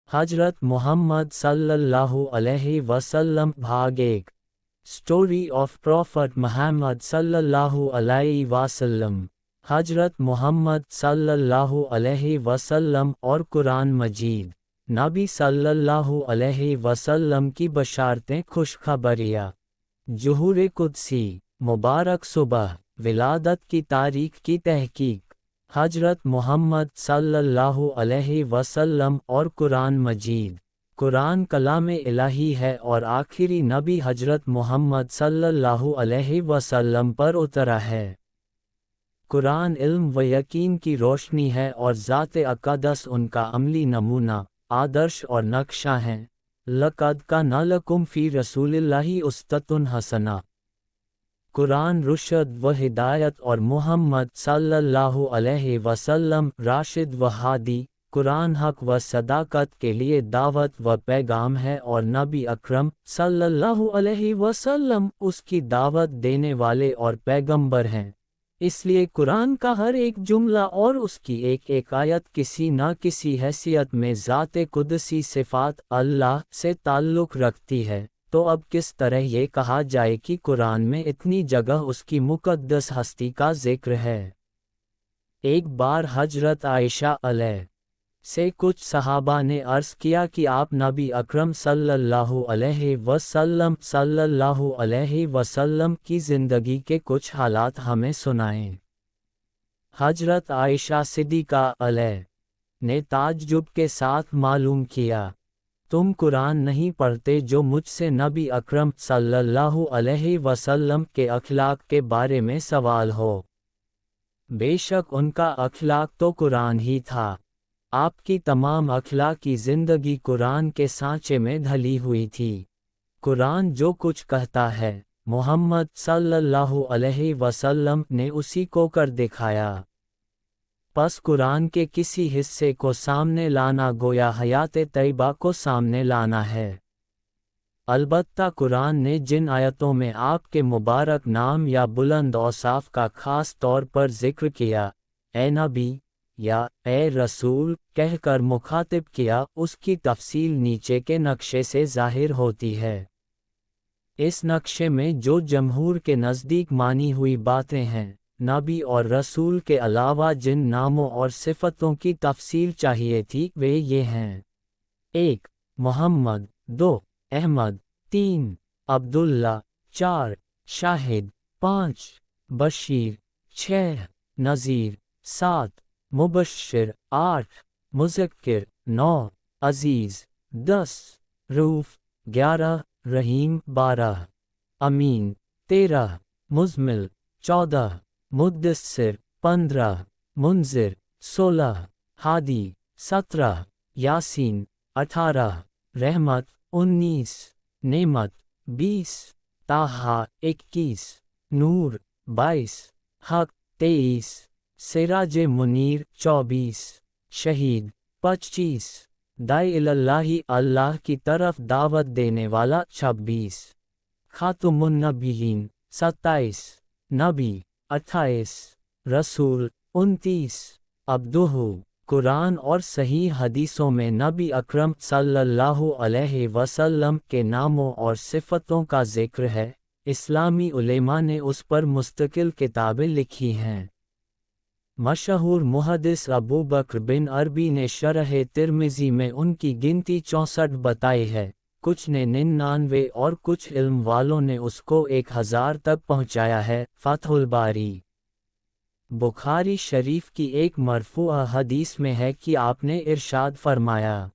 हजरत मोहम्मद सल्लल्लाहु अलैहि वसल्लम भाग 1। स्टोरी ऑफ प्रॉफट मोहम्मद सल्लल्लाहु अलैहि वसल्लम। हजरत मोहम्मद सल्लल्लाहु अलैहि वसल्लम और कुरान मजीद। नबी सल्लल्लाहु अलैहि वसल्लम की बशारतें खुशखबरियाँ। ज़ुहूर कुदसी, मुबारक सुबह, विलादत की तारीख की तहकीक। हजरत मोहम्मद सल्लल्लाहु अलैहि वसल्लम और कुरान मजीद। कुरान कलाम इलाही है और आखिरी नबी हजरत मोहम्मद सल्लल्लाहु अलैहि वसल्लम पर उतरा है। कुरान इल्म व यकीन की रोशनी है और ज़ात अक़दस उनका अमली नमूना, आदर्श और नक्शा हैं। लक़द काना लकुम फ़ी रसूलिल्लाहि उस्वतुन हसना। कुरान रुशद व हिदायत और मुहम्मद सल्लल्लाहु अलैहि वसल्लम राशिद व हादी। कुरान हक व सदाकत के लिए दावत व पैगाम है और नबी अकरम सल्लल्लाहु अलैहि वसल्लम उसकी दावत देने वाले और पैगंबर हैं। इसलिए कुरान का हर एक जुमला और उसकी एक एक आयत किसी न किसी हैसियत में ज़ात कुदसी सिफ़ात अल्लाह से ताल्लुक़ रखती है। तो अब किस तरह ये कहा जाए कि कुरान में इतनी जगह उसकी मुक़द्दस हस्ती का ज़िक्र है। एक बार हजरत आयशा अलैह से कुछ सहाबा ने अर्ज़ किया कि आप नबी अकरम सल्लल्लाहु अलैहि वसल्लम की ज़िंदगी के कुछ हालात हमें सुनाएं। हजरत आयशा सिद्दीक़ा अलैह ने ताज्जुब के साथ मालूम किया, तुम कुरान नहीं पढ़ते जो मुझसे नबी अकरम सल्लल्लाहु अलैहि वसल्लम के अखलाक के बारे में सवाल हो। बेशक उनका अखलाक तो कुरान ही था। आपकी तमाम अखलाकी ज़िंदगी कुरान के सांचे में ढली हुई थी। कुरान जो कुछ कहता है, मोहम्मद सल्लल्लाहु अलैहि वसल्लम ने उसी को कर दिखाया। पस कुरान के किसी हिस्से को सामने लाना गोया हयात तैयबा को सामने लाना है। अलबत्ता कुरान ने जिन आयतों में आपके मुबारक नाम या बुलंद औसाफ का खास तौर पर जिक्र किया, ए नबी या ए रसूल कहकर मुखातिब किया, उसकी तफसील नीचे के नक्शे से ज़ाहिर होती है। इस नक्शे में जो जमहूर के नज़दीक मानी हुई बातें हैं, नबी और रसूल के अलावा जिन नामों और सिफ़तों की तफसील चाहिए थी वे ये हैं। 1. मोहम्मद। 2. अहमद। 3. अब्दुल्ला। 4. शाहिद। 5. बशीर। 6. नज़ीर। 7. मुबश्शिर। 8. मुज़क्किर। 9. अज़ीज़। 10. रऊफ़। 11. रहीम। 12. अमीन। 13. मुज़मिल। 14. मुद्दस्सिर। 15. मुंज़िर। 16. हादी। 17. यासीन। 18. रहमत। 19. नेमत। 20. ताहा। 21. नूर। 22. हक। 23. सिराज मुनीर। 24. शहीद। 25. दाई इलल्लाही अल्लाह की तरफ दावत देने वाला। 26. खातुमुन नबीयीन। 27. नबी। 28. रसूल। 29. अब्दुहु। कुरान और सही हदीसों में नबी अकरम सल्लल्लाहु अलैहि वसल्लम के नामों और सिफ़तों का ज़िक्र है। इस्लामी उलेमा ने उस पर मुस्तकिल किताबें लिखी हैं। मशहूर मुहद्दिस अबू बकर बिन अरबी ने शरह तिर्मिज़ी में उनकी गिनती 64 बताई है। कुछ ने 99 और कुछ इल्म वालों ने उसको 1000 तक पहुँचाया है। फ़तहुल बारी। बुखारी शरीफ की एक मरफ़ूआ हदीस में है कि आपने इरशाद फरमाया,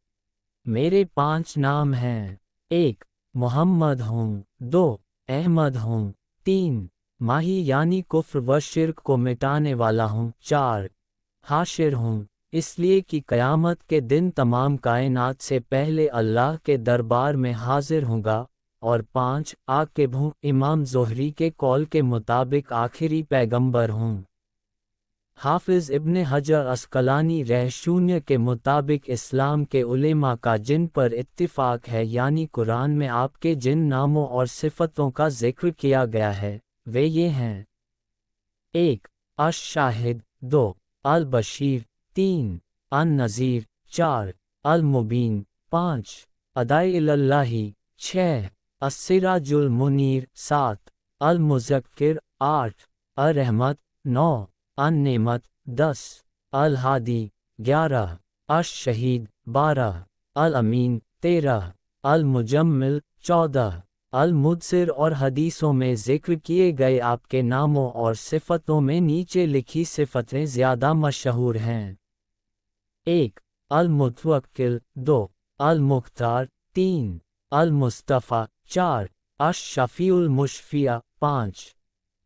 मेरे 5 नाम हैं। 1. मोहम्मद हूँ। 2. अहमद हूँ। 3. माही यानी कुफ्र व शिर्क को मिटाने वाला हूँ। 4. हाशिर हूँ, इसलिए कि क़यामत के दिन तमाम कायनात से पहले अल्लाह के दरबार में हाजिर होगा। और 5. आकिब हूँ, इमाम ज़ुहरी के कौल के मुताबिक आखिरी पैगंबर हूँ। हाफिज़ इब्न हजर अस्कलानी रहशून्य के मुताबिक इस्लाम के उलेमा का जिन पर इत्तिफ़ाक़ है यानी कुरान में आपके जिन नामों और सिफ़तों का ज़िक्र किया गया है, वे ये हैं। 1. अश-शाहिद। 2. अल-बशीर। 3. अन-नज़ीर। 4. अल-मुबीन। 5 अदाए इलल्लाही 6 अस्सिराजुल मुनीर 7 अल मुज़क्किर 8 अर-रहमत 9 अन-नेमत 10 अल हादी 11 अश शहीद 12 अल अमीन 13 अल मुजम्मिल 14 अल मुदसिर। और हदीसों में जिक्र किए गए आपके नामों और सिफ़तों में नीचे लिखी सिफ़तें ज़्यादा मशहूर हैं। 1 अल मुतवक्किल 2 अल मुख्तार 3 अल मुस्तफ़ा 4 अश शफ़ीउल मुशफ़िया 5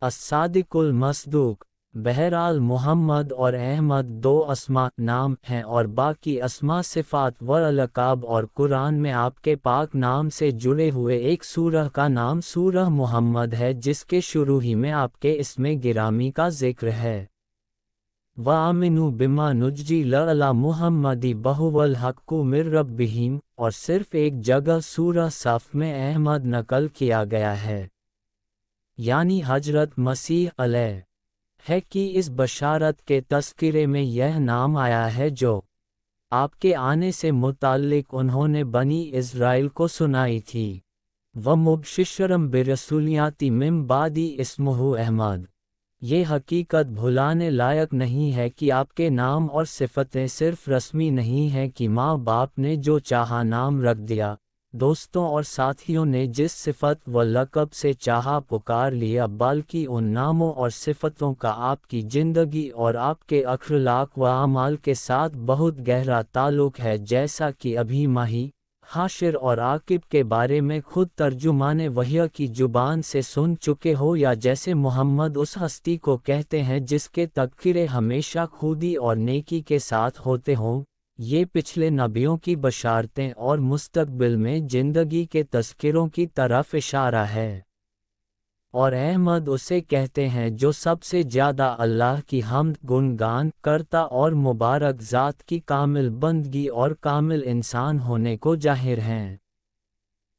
अस-सादिकुल मस्दूक। बहरहाल मोहम्मद और अहमद 2 अस्मा नाम हैं और बाकी अस्मा सिफ़ात व अलक़ाब, और कुरान में आपके पाक नाम से जुड़े हुए एक सूरह का नाम सूरह मुहम्मद है जिसके शुरू ही में आपके इसमें गिरामी का जिक्र है। व आमिनु बिमा नुज्जी लअला मुहम्मदी बहुवल हक्कु मिर रब्बिहिम। और सिर्फ एक जगह सूरह सफ़ में अहमद नकल किया गया है, यानी हजरत मसीह अलैह है कि इस बशारत के तज़किरे में यह नाम आया है जो आपके आने से मुताल्लिक उन्होंने बनी इज़राइल को सुनाई थी। व मुबशिरम बिरसूलियाती मिन बादी इस्मुहु अहमद। ये हकीकत भुलाने लायक नहीं है कि आपके नाम और सिफ़तें सिर्फ रस्मी नहीं हैं कि माँ बाप ने जो चाहा नाम रख दिया, दोस्तों और साथियों ने जिस सिफ़त व लक़ब से चाहा पुकार लिया, बल्कि उन नामों और सिफ़तों का आपकी ज़िंदगी और आपके अखलाक व अमाल के साथ बहुत गहरा ताल्लुक़ है, जैसा कि अभी माही, हाशिर और आकिब के बारे में खुद तर्जुमाने वही की ज़ुबान से सुन चुके हो, या जैसे मोहम्मद उस हस्ती को कहते हैं जिसके तज़किरे हमेशा खुदी और नेकी के साथ होते हों। ये पिछले नबियों की बशारतें और मुस्तक़बिल में ज़िंदगी के तज़किरों की तरफ इशारा है। और अहमद उसे कहते हैं जो सबसे ज़्यादा अल्लाह की हम्द गुणगान करता और मुबारक ज़ात की कामिल बंदगी और कामिल इंसान होने को जाहिर हैं।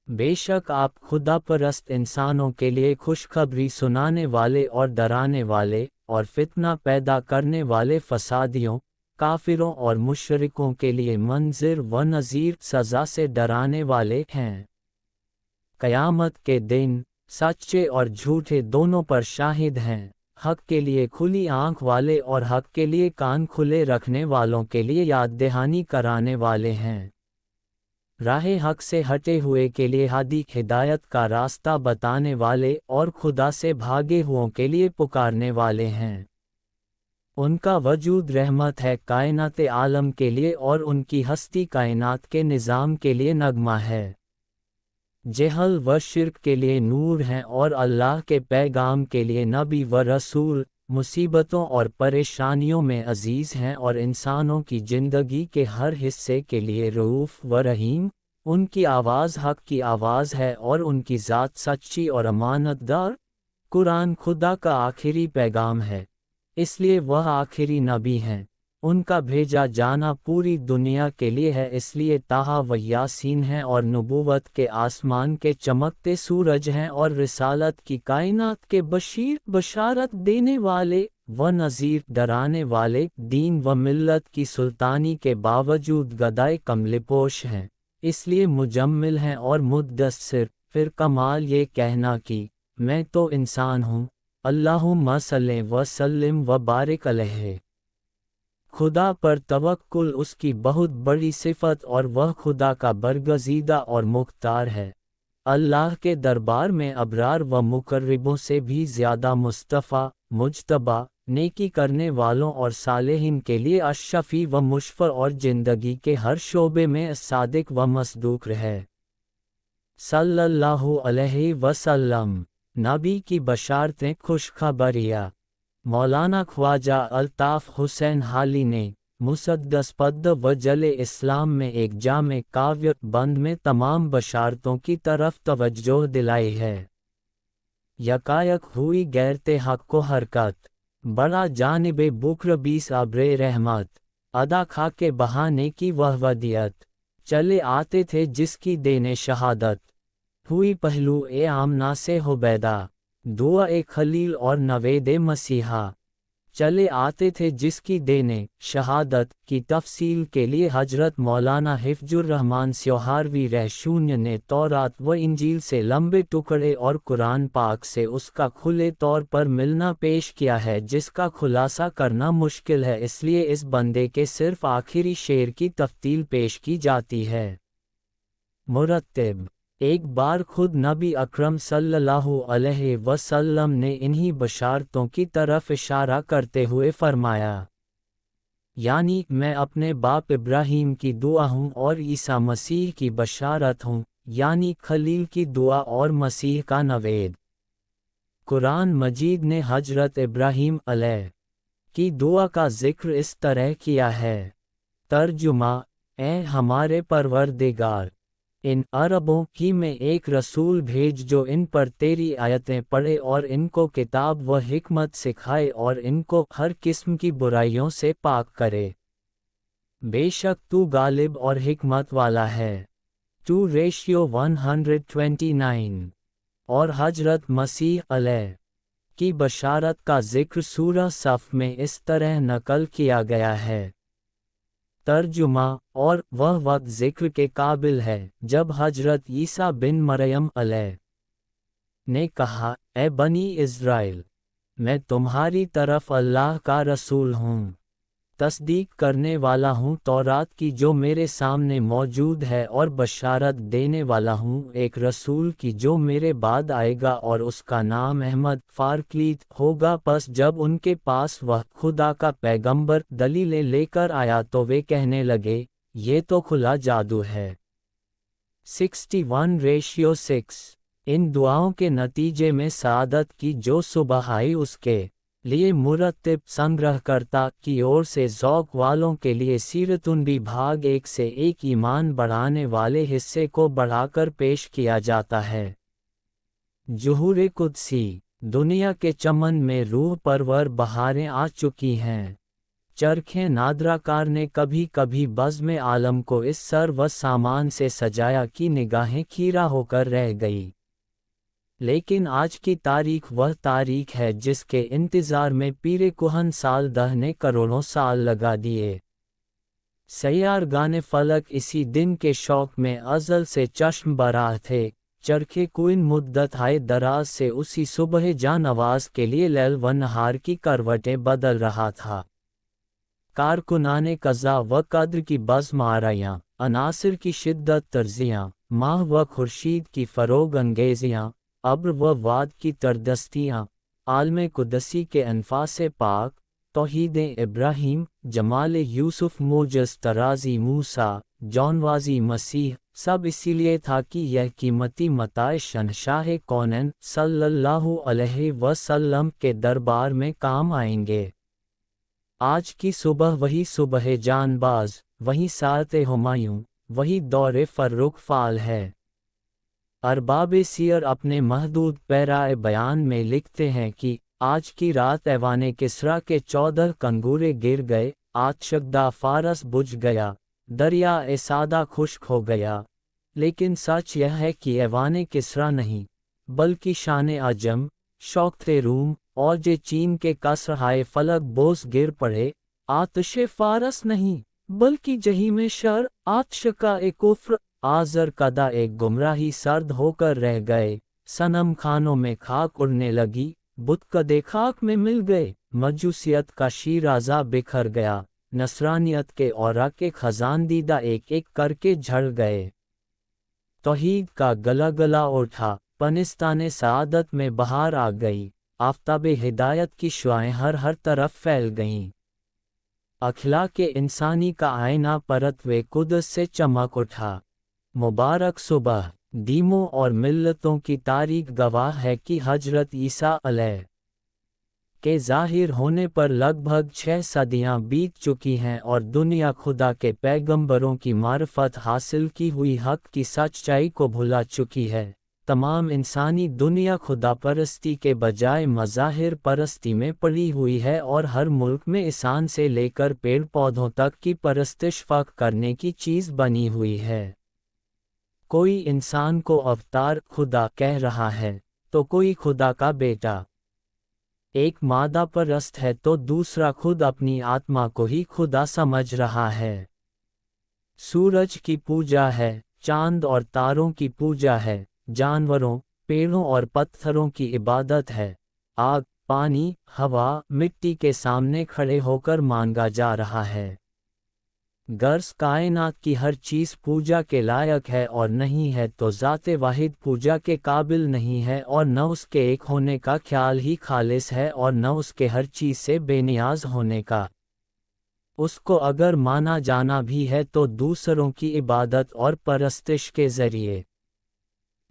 बेशक आप खुदा परस्त इंसानों के लिए खुशखबरी सुनाने वाले और डराने वाले, और फितना पैदा करने वाले फसादियों, काफिरों और मुशरिकों के लिए मंज़िर व नज़ीर सज़ा से डराने वाले हैं। क़यामत के दिन सच्चे और झूठे दोनों पर शाहिद हैं। हक़ के लिए खुली आँख वाले और हक़ के लिए कान खुले रखने वालों के लिए याद दहानी कराने वाले हैं। राहे हक़ से हटे हुए के लिए हादी हिदायत का रास्ता बताने वाले, और खुदा से भागे हुओं के लिए पुकारने वाले हैं। उनका वजूद रहमत है कायनात आलम के लिए, और उनकी हस्ती कायनात के निज़ाम के लिए नगमा है। जहल व शिर्क के लिए नूर हैं, और अल्लाह के पैगाम के लिए नबी व रसूल। मुसीबतों और परेशानियों में अजीज़ हैं, और इंसानों की ज़िंदगी के हर हिस्से के लिए रऊफ़ व रहीम। उनकी आवाज़ हक़ की आवाज़ है, और उनकी ज़ात सच्ची और अमानतदार। कुरान खुदा का आखिरी पैगाम है, इसलिए वह आखिरी नबी हैं। उनका भेजा जाना पूरी दुनिया के लिए है, इसलिए ताहा व यासीन हैं, और नबूवत के आसमान के चमकते सूरज हैं, और रिसालत की कायनात के बशीर बशारत देने वाले व नज़ीर डराने वाले, दीन व मिल्लत की सुल्तानी के बावजूद गदाए कमलिपोश हैं, इसलिए मुजम्मिल हैं और मुद्दस्सिर। फिर कमाल ये कहना कि मैं तो इंसान हूँ। अल्लाहुम्मा सल्ले व सल्लिम व बारिक अलैहि। खुदा पर तवक्कुल उसकी बहुत बड़ी सिफ़त, और वह खुदा का बरगज़ीदा और मुख्तार है। अल्लाह के दरबार में अबरार व मुकर्रिबों से भी ज़्यादा मुस्तफ़ा, मुज्तबा, नेकी करने वालों और सालेहीन के लिए अशफ़ी व मुशफ़ा, और ज़िंदगी के हर शोबे में सादिक व मसदूक रहे। सल्लल्लाहु अलैहि वसल्लम। नबी की बशारतें खुशखबरियाँ। मौलाना ख्वाजा अल्ताफ़ हुसैन हाली ने मुसद्दस पद व जले इस्लाम में एक जामे काव्य बंद में तमाम बशारतों की तरफ तवज्जो दिलाई है। यकायक हुई गैरते हक़ को हरकत, बड़ा जानिबे बुक्र 20 अब्रे रहमत, अदा खा के बहाने की वह वदियत, चले आते थे जिसकी देने शहादत, हुई पहलू ए आमना से हुबैदा, दुआ ए खलील और नवेदे मसीहा, चले आते थे, जिसकी देने शहादत की तफसील के लिए हजरत मौलाना हिफ्जुर रहमान स्योहारवी रहशून्य ने तौरात व इंजील से लंबे टुकड़े और कुरान पाक से उसका खुले तौर पर मिलना पेश किया है, जिसका खुलासा करना मुश्किल है, इसलिए इस बंदे के सिर्फ आखिरी शेर की तफ्तील पेश की जाती है। मुरत्तिब एक बार खुद नबी अकरम सल्लल्लाहु अलैहि वसल्लम ने इन्हीं बशारतों की तरफ इशारा करते हुए फरमाया, यानी मैं अपने बाप इब्राहीम की दुआ हूँ और ईसा मसीह की बशारत हूँ, यानी खलील की दुआ और मसीह का नवेद। कुरान मजीद ने हजरत इब्राहीम अलैह की दुआ का जिक्र इस तरह किया है। तर्जुमा, ए हमारे परवरदिगार, इन अरबों ही में एक रसूल भेज जो इन पर तेरी आयतें पढ़े और इनको किताब व हिकमत सिखाए और इनको हर किस्म की बुराइयों से पाक करे। बेशक तू गालिब और हिकमत वाला है। 2:129। और हजरत मसीह अलैह की बशारत का जिक्र सूरह सफ में इस तरह नकल किया गया है। तर्जुमा, और वह वक्त जिक्र के काबिल है जब हजरत ईसा बिन मरियम अलैह ने कहा, ए बनी इज़राइल, मैं तुम्हारी तरफ अल्लाह का रसूल हूँ, तस्दीक करने वाला हूँ तौरात की जो मेरे सामने मौजूद है, और बशारत देने वाला हूँ एक रसूल की जो मेरे बाद आएगा और उसका नाम अहमद फारक्लीत होगा। पस जब उनके पास वह खुदा का पैगंबर दलीलें लेकर आया तो वे कहने लगे, ये तो खुला जादू है। 61:6। इन दुआओं के नतीजे में सआदत की जो सुबह आई उसके लिए मुरत्तिब संग्रहकर्ता की ओर से ज़ौक़ वालों के लिए सीरतुन्नबी भाग 1 से 1 ईमान बढ़ाने वाले हिस्से को बढ़ाकर पेश किया जाता है। ज़ुहूर कुदसी, दुनिया के चमन में रूह परवर बहारें आ चुकी हैं। चरखे नादराकार ने कभी कभी बज़्म आलम को इस सर व सामान से सजाया कि निगाहें खीरा होकर रह गई। लेकिन आज की तारीख वह तारीख है जिसके इंतज़ार में पीरे कुहन साल दह ने करोड़ों साल लगा दिए। सैयारगाने फलक इसी दिन के शौक में अज़ल से चश्म बराह थे। चरखे कुइन मुद्दत हाय दराज से उसी सुबह जानवाज के लिए लैल व नहार की करवटें बदल रहा था। कारकुनाने कज़ा व कद्र की बज़्म आरायां, अनासिर की शिद्दत तर्जियाँ, माह व खुर्शीद की फ़रोग अंगेजियाँ, अब्र व वाद की तरदस्तियाँ, आलम कुदसी के अनफासे पाक, तौहीद इब्राहीम, जमाल यूसुफ मोजस तराज़ी मूसा, जौनवाज़ी मसीह, सब इसीलिए था कि यह कीमती मताए शहंशाह कौनैन सल्लल्लाहु अलैहि वसल्लम के दरबार में काम आएंगे। आज की सुबह वही सुबह जानबाज, वही सारते हुमायूं, वही दौरे फर्रुख फाल है। अरबाब सियर अपने महदूद पैराए बयान में लिखते हैं कि आज की रात ऐवाने किस्रा के 14 कंगूरे गिर गए, आतशकदा फारस बुझ गया, दरिया ए सादा खुश्क हो गया। लेकिन सच यह है कि ऐवाने किस्रा नहीं, बल्कि शान अजम, शौकते रूम और जे चीन के कसर हाय फलक बोस गिर पड़े। आतशे फारस नहीं, बल्कि जहीम शर, आतश का एक कुफ्र, आज़र कदा एक गुमराही सर्द होकर रह गए। सनम खानों में खाक उड़ने लगी, बुत कदे खाक में मिल गए। मजूसियत का शीराजा बिखर गया, नसरानियत के औरा के खजानदीदा एक एक करके झड़ गए। तौहीद का गला गला उठा, पनिस्ताने सआदत में बहार आ गई, आफ़ताबे हिदायत की शुआएं हर हर तरफ फैल गईं। अखलाक इंसानी का आईना परतवे कुदस से चमक उठा। मुबारक सुबह, दीमों और मिल्लतों की तारीख गवाह है कि हजरत ईसा अलैह के ज़ाहिर होने पर लगभग 6 सदियां बीत चुकी हैं और दुनिया खुदा के पैगंबरों की मार्फत हासिल की हुई हक की सच्चाई को भुला चुकी है। तमाम इंसानी दुनिया खुदा परस्ती के बजाय मज़ाहिर परस्ती में पड़ी हुई है और हर मुल्क में इंसान से लेकर पेड़ पौधों तक की परस्तिश फ़ख्र करने की चीज़ बनी हुई है। कोई इंसान को अवतार खुदा कह रहा है, तो कोई खुदा का बेटा। ایک مادہ پرست ہے تو دوسرا خود اپنی آتما کو ہی خدا سمجھ رہا ہے۔ سورج کی پوجا ہے، چاند اور تاروں کی پوجا ہے، جانوروں، پیڑوں اور پتھروں کی عبادت ہے، آگ، پانی، ہوا، مٹی کے سامنے کھڑے ہو کر مانگا جا رہا ہے۔ گرس کائنات کی ہر چیز پوجا کے لائق ہے اور نہیں ہے تو ذات واحد پوجا کے قابل نہیں ہے، اور نہ اس کے ایک ہونے کا خیال ہی خالص ہے اور نہ اس کے ہر چیز سے بے نیاز ہونے کا۔ اس کو اگر مانا جانا بھی ہے تو دوسروں کی عبادت اور پرستش کے ذریعے۔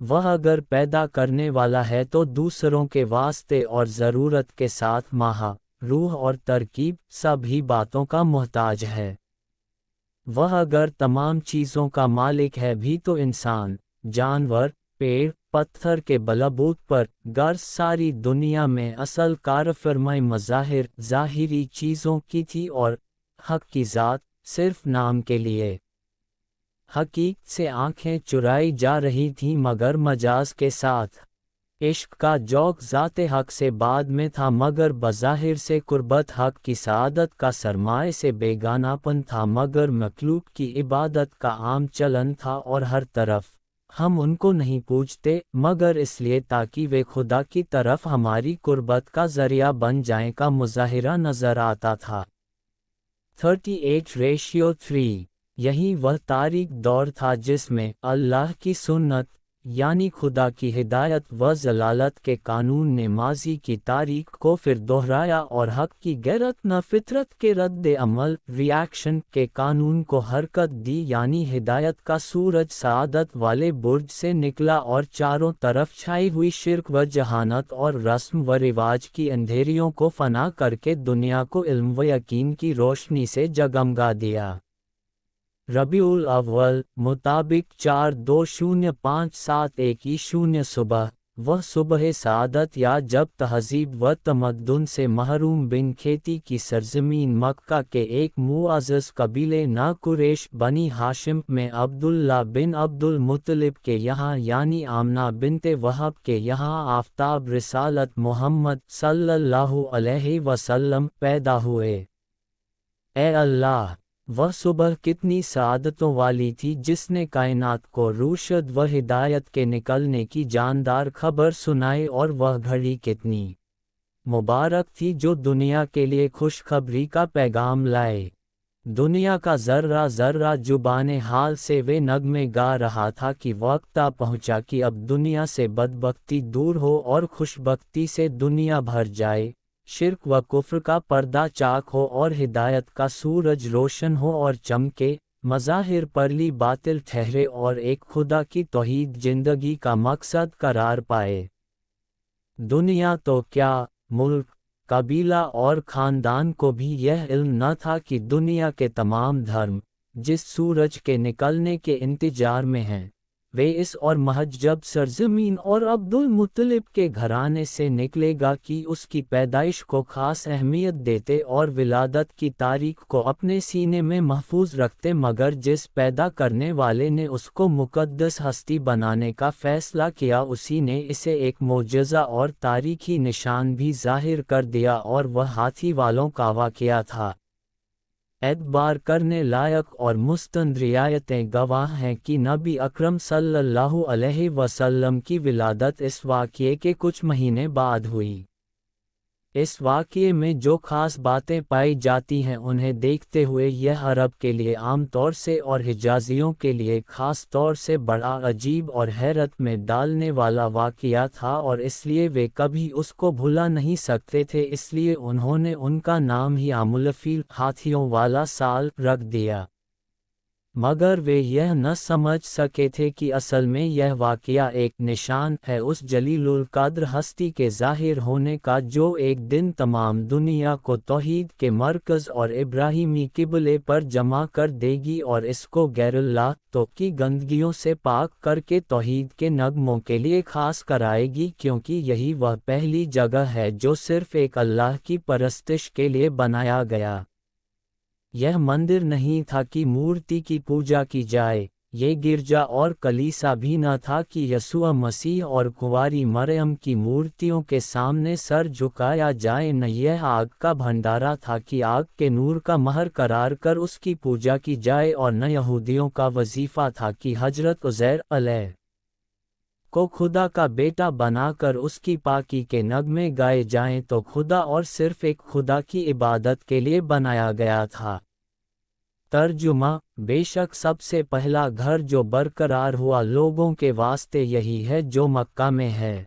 وہ اگر پیدا کرنے والا ہے تو دوسروں کے واسطے اور ضرورت کے ساتھ ماہا، روح اور ترکیب سب ہی باتوں کا محتاج ہے۔ وہ اگر تمام چیزوں کا مالک ہے بھی تو انسان، جانور، پیڑ، پتھر کے بلبوت پر، غرض ساری دنیا میں اصل کارفرمائی مظاہر ظاہری چیزوں کی تھی اور حق کی ذات صرف نام کے لیے۔ حقیقت سے آنکھیں چرائی جا رہی تھیں مگر مجاز کے ساتھ۔ عشق کا ذوق ذات حق سے بعد میں تھا مگر بظاہر سے قربت حق کی سعادت کا سرمائے سے بیگانہ پن تھا مگر مخلوق کی عبادت کا عام چلن تھا اور ہر طرف۔ ہم ان کو نہیں پوجتے مگر اس لیے تاکہ وہ خدا کی طرف ہماری قربت کا ذریعہ بن جائیں کا مظاہرہ نظر آتا تھا۔ 38:3 یہی وہ تاریک دور تھا جس میں اللہ کی سنت یعنی خدا کی ہدایت و ضلالت کے قانون نے ماضی کی تاریخ کو پھر دہرایا اور حق کی غیرت نہ فطرت کے رد عمل ریاکشن کے قانون کو حرکت دی، یعنی ہدایت کا سورج سعادت والے برج سے نکلا اور چاروں طرف چھائی ہوئی شرک و جہانت اور رسم و رواج کی اندھیریوں کو فنا کر کے دنیا کو علم و یقین کی روشنی سے جگمگا دیا۔ ربیع الاول مطابق 4/2/05/71 صبح، وہ صبح سعادت یا جب تہذیب و تمدن سے محروم بن کھیتی کی سرزمین مکہ کے ایک معزز قبیلے نا قریش بنی ہاشم میں عبداللہ بن عبد المطلب کے یہاں یعنی آمنہ بنت وہب کے یہاں آفتاب رسالت محمد صلی اللہ علیہ وسلم پیدا ہوئے۔ اے اللہ! وہ صبح کتنی سعادتوں والی تھی جس نے کائنات کو روشد و ہدایت کے نکلنے کی جاندار خبر سنائی، اور وہ گھڑی کتنی مبارک تھی جو دنیا کے لیے خوشخبری کا پیغام لائے۔ دنیا کا ذرہ ذرہ زبان حال سے وہ نغمے گا رہا تھا کہ وقت آ پہنچا کہ اب دنیا سے بدبختی دور ہو اور خوشبختی سے دنیا بھر جائے، شرک و کفر کا پردہ چاک ہو اور ہدایت کا سورج روشن ہو اور چمکے، مظاہر پرلی باطل ٹھہرے اور ایک خدا کی توحید زندگی کا مقصد قرار پائے۔ دنیا تو کیا، ملک، قبیلہ اور خاندان کو بھی یہ علم نہ تھا کہ دنیا کے تمام دھرم جس سورج کے نکلنے کے انتظار میں ہیں، وہ اس اور مہجب سرزمین اور عبد المطلب کے گھرانے سے نکلے گا کہ اس کی پیدائش کو خاص اہمیت دیتے اور ولادت کی تاریخ کو اپنے سینے میں محفوظ رکھتے، مگر جس پیدا کرنے والے نے اس کو مقدس ہستی بنانے کا فیصلہ کیا اسی نے اسے ایک معجزہ اور تاریخی نشان بھی ظاہر کر دیا، اور وہ ہاتھی والوں کا واقعہ تھا۔ اعتبار کرنے لائق اور مستند روایتیں گواہ ہیں کہ نبی اکرم صلی اللہ علیہ وسلم کی ولادت اس واقعے کے کچھ مہینے بعد ہوئی۔ اس واقعے میں جو خاص باتیں پائی جاتی ہیں انہیں دیکھتے ہوئے یہ عرب کے لیے عام طور سے اور حجازیوں کے لیے خاص طور سے بڑا عجیب اور حیرت میں ڈالنے والا واقعہ تھا، اور اس لیے وہ کبھی اس کو بھلا نہیں سکتے تھے، اس لیے انہوں نے ان کا نام ہی عام الفیل ہاتھیوں والا سال رکھ دیا۔ مگر وہ یہ نہ سمجھ سکے تھے کہ اصل میں یہ واقعہ ایک نشان ہے اس جلیل القدر ہستی کے ظاہر ہونے کا جو ایک دن تمام دنیا کو توحید کے مرکز اور ابراہیمی قبلے پر جمع کر دے گی اور اس کو غیر اللہ تو کی گندگیوں سے پاک کر کے توحید کے نغموں کے لیے خاص کرائے گی، کیونکہ یہی وہ پہلی جگہ ہے جو صرف ایک اللہ کی پرستش کے لیے بنایا گیا۔ یہ مندر نہیں تھا کہ مورتی کی پوجا کی جائے، یہ گرجا اور کلیسا بھی نہ تھا کہ یسوع مسیح اور کنواری مریم کی مورتیوں کے سامنے سر جھکایا جائے، نہ یہ آگ کا بھنڈارا تھا کہ آگ کے نور کا مہر قرار کر اس کی پوجا کی جائے، اور نہ یہودیوں کا وظیفہ تھا کہ حضرت عزیر علیہ کو خدا کا بیٹا بنا کر اس کی پاکی کے نغمے گائے جائیں، تو خدا اور صرف ایک خدا کی عبادت کے لیے بنایا گیا تھا۔ ترجمہ: بے شک سب سے پہلا گھر جو برقرار ہوا لوگوں کے واسطے یہی ہے جو مکہ میں ہے۔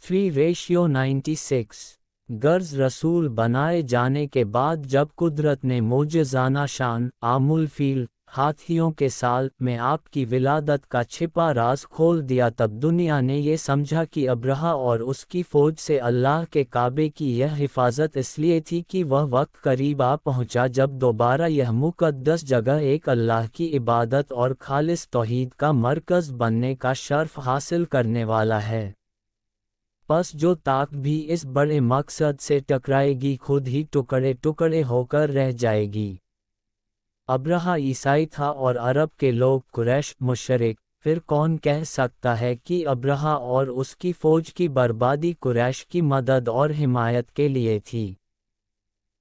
3:96 غرض رسول بنائے جانے کے بعد جب قدرت نے معجزانہ شان عام الفیل ہاتھیوں کے سال میں آپ کی ولادت کا چھپا راز کھول دیا، تب دنیا نے یہ سمجھا کہ ابرہا اور اس کی فوج سے اللہ کے کعبے کی یہ حفاظت اس لیے تھی کہ وہ وقت قریب آ پہنچا جب دوبارہ یہ مقدس جگہ ایک اللہ کی عبادت اور خالص توحید کا مرکز بننے کا شرف حاصل کرنے والا ہے۔ پس جو طاقت بھی اس بڑے مقصد سے ٹکرائے گی خود ہی ٹکڑے ٹکڑے ہو کر رہ جائے گی۔ ابرہا عیسائی تھا اور عرب کے لوگ قریش مشرک، پھر کون کہہ سکتا ہے کہ ابرہا اور اس کی فوج کی بربادی قریش کی مدد اور حمایت کے لیے تھی؟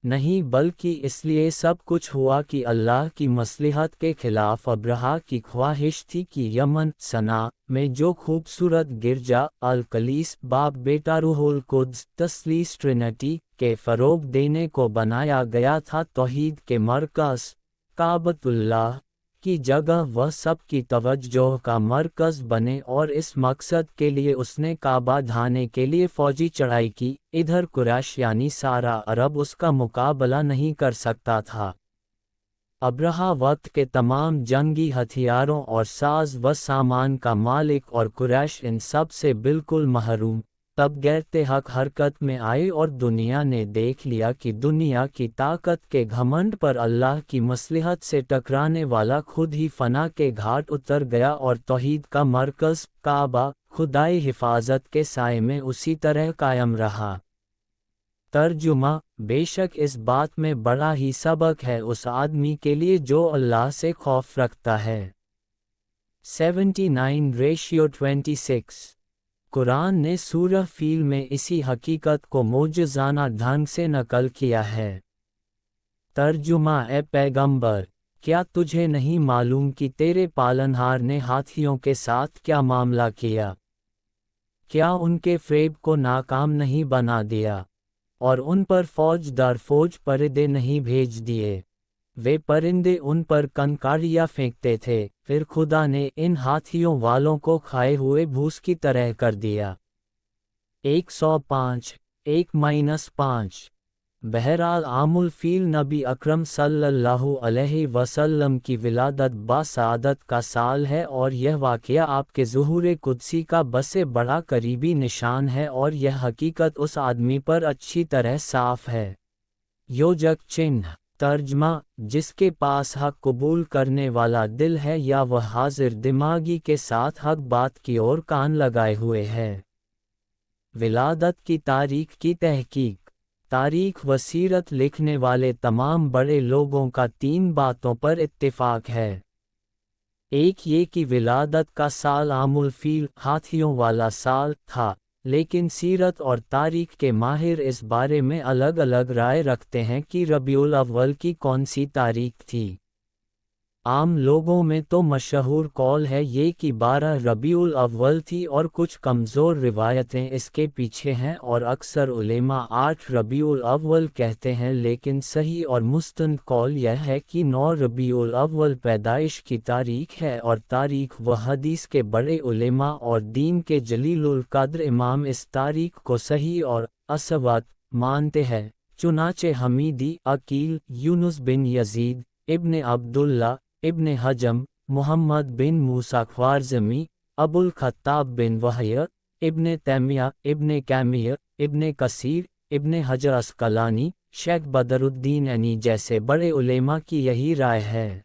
نہیں، بلکہ اس لیے سب کچھ ہوا کہ اللہ کی مصلحت کے خلاف ابرہا کی خواہش تھی کہ یمن صنعاء میں جو خوبصورت گرجا القلیس باپ بیٹا روح القدس تثلیث ٹرینٹی کے فروغ دینے کو بنایا گیا تھا، توحید کے مرکز کعبۃ اللہ کی جگہ وہ سب کی توجہ کا مرکز بنے، اور اس مقصد کے لیے اس نے کعبہ ڈھانے کے لیے فوجی چڑھائی کی۔ ادھر قریش یعنی سارا عرب اس کا مقابلہ نہیں کر سکتا تھا۔ ابرہا وقت کے تمام جنگی ہتھیاروں اور ساز و سامان کا مالک اور قریش ان سب سے بالکل محروم۔ تب غیرت حق حرکت میں آئے اور دنیا نے دیکھ لیا کہ دنیا کی طاقت کے گھمنڈ پر اللہ کی مصلحت سے ٹکرانے والا خود ہی فنا کے گھاٹ اتر گیا، اور توحید کا مرکز کعبہ خدائی حفاظت کے سائے میں اسی طرح قائم رہا۔ ترجمہ: بے شک اس بات میں بڑا ہی سبق ہے اس آدمی کے لیے جو اللہ سے خوف رکھتا ہے۔ 79:26 قرآن نے سورہ فیل میں اسی حقیقت کو معجزانہ ڈھنگ سے نقل کیا ہے۔ ترجمہ: اے پیغمبر، کیا تجھے نہیں معلوم کہ تیرے پالنہار نے ہاتھیوں کے ساتھ کیا معاملہ کیا؟ کیا ان کے فریب کو ناکام نہیں بنا دیا، اور ان پر فوج در فوج پرندے نہیں بھیج دیے؟ وہ پرندے ان پر کنکریاں پھینکتے تھے، پھر خدا نے ان ہاتھیوں والوں کو کھائے ہوئے بھوس کی طرح کر دیا۔ 105:1-5 بہرحال عام الفیل نبی اکرم صلی اللہ علیہ وسلم کی ولادت بسعادت کا سال ہے، اور یہ واقعہ آپ کے ظہور قدسی کا بس بڑا قریبی نشان ہے، اور یہ حقیقت اس آدمی پر اچھی طرح صاف ہے۔ یوجک چنہ ترجمہ: جس کے پاس حق قبول کرنے والا دل ہے، یا وہ حاضر دماغی کے ساتھ حق بات کی اور کان لگائے ہوئے ہے۔ ولادت کی تاریخ کی تحقیق۔ تاریخ و سیرت لکھنے والے تمام بڑے لوگوں کا 3 باتوں پر اتفاق ہے۔ ایک یہ کہ ولادت کا سال عام الفیل ہاتھیوں والا سال تھا، لیکن سیرت اور تاریخ کے ماہر اس بارے میں الگ الگ رائے رکھتے ہیں کہ ربیع الاول کی کون سی تاریخ تھی۔ عام لوگوں میں تو مشہور قول ہے یہ کہ 12 ربیع الاول تھی، اور کچھ کمزور روایتیں اس کے پیچھے ہیں، اور اکثر علماء 8 ربیع الاول کہتے ہیں، لیکن صحیح اور مستند قول یہ ہے کہ 9 ربیع الاول پیدائش کی تاریخ ہے، اور تاریخ و حدیث کے بڑے علماء اور دین کے جلیل القدر امام اس تاریخ کو صحیح اور اثبات مانتے ہیں۔ چنانچہ حمیدی، عقیل، یونس بن یزید، ابن عبداللہ، ابن حجم، محمد بن موسیٰ خوارزمی، ابو الخطاب بن وحی، ابن تیمیہ، ابن کیمیہ، ابن کثیر، ابن حجر عسقلانی، شیخ بدر الدین عنی جیسے بڑے علماء کی یہی رائے ہے۔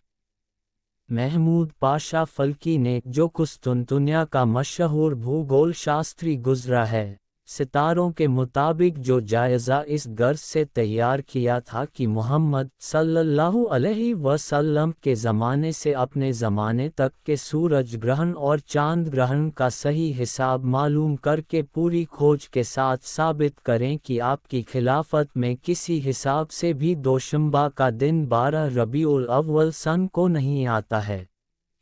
محمود پاشا فلکی نے، جو قسطنطنیہ کا مشہور بھوگول شاستری گزرا ہے، सितारों के मुताबिक जो जायज़ा इस गर्ज से तैयार किया था कि मुहम्मद सल्लल्लाहु अलैहि वसल्लम के ज़माने से अपने ज़माने तक के सूरज ग्रहण और चांद ग्रहण का सही हिसाब मालूम करके पूरी खोज के साथ साबित करें कि आपकी खिलाफत में किसी हिसाब से भी दोशंबा का दिन 12 रबीउल अव्वल सन को नहीं आता है।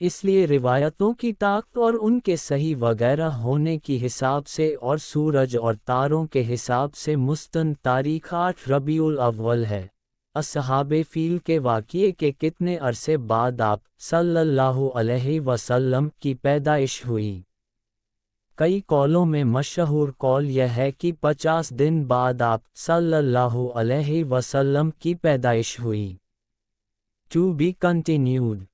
इसलिए रिवायतों की ताकत और उनके सही वगैरह होने की हिसाब से और सूरज और तारों के हिसाब से मुस्तन तारीख 8 रबीउल अव्वल है। असहाबे फील के वाक़ये के कितने अरसे बाद आप सल्लल्लाहु अलैहि वसल्लम की पैदाइश हुई? कई कौलों में मशहूर कौल यह है कि 50 दिन बाद आप सल्लल्लाहु अलैहि वसल्लम की पैदाइश हुई। To be continued.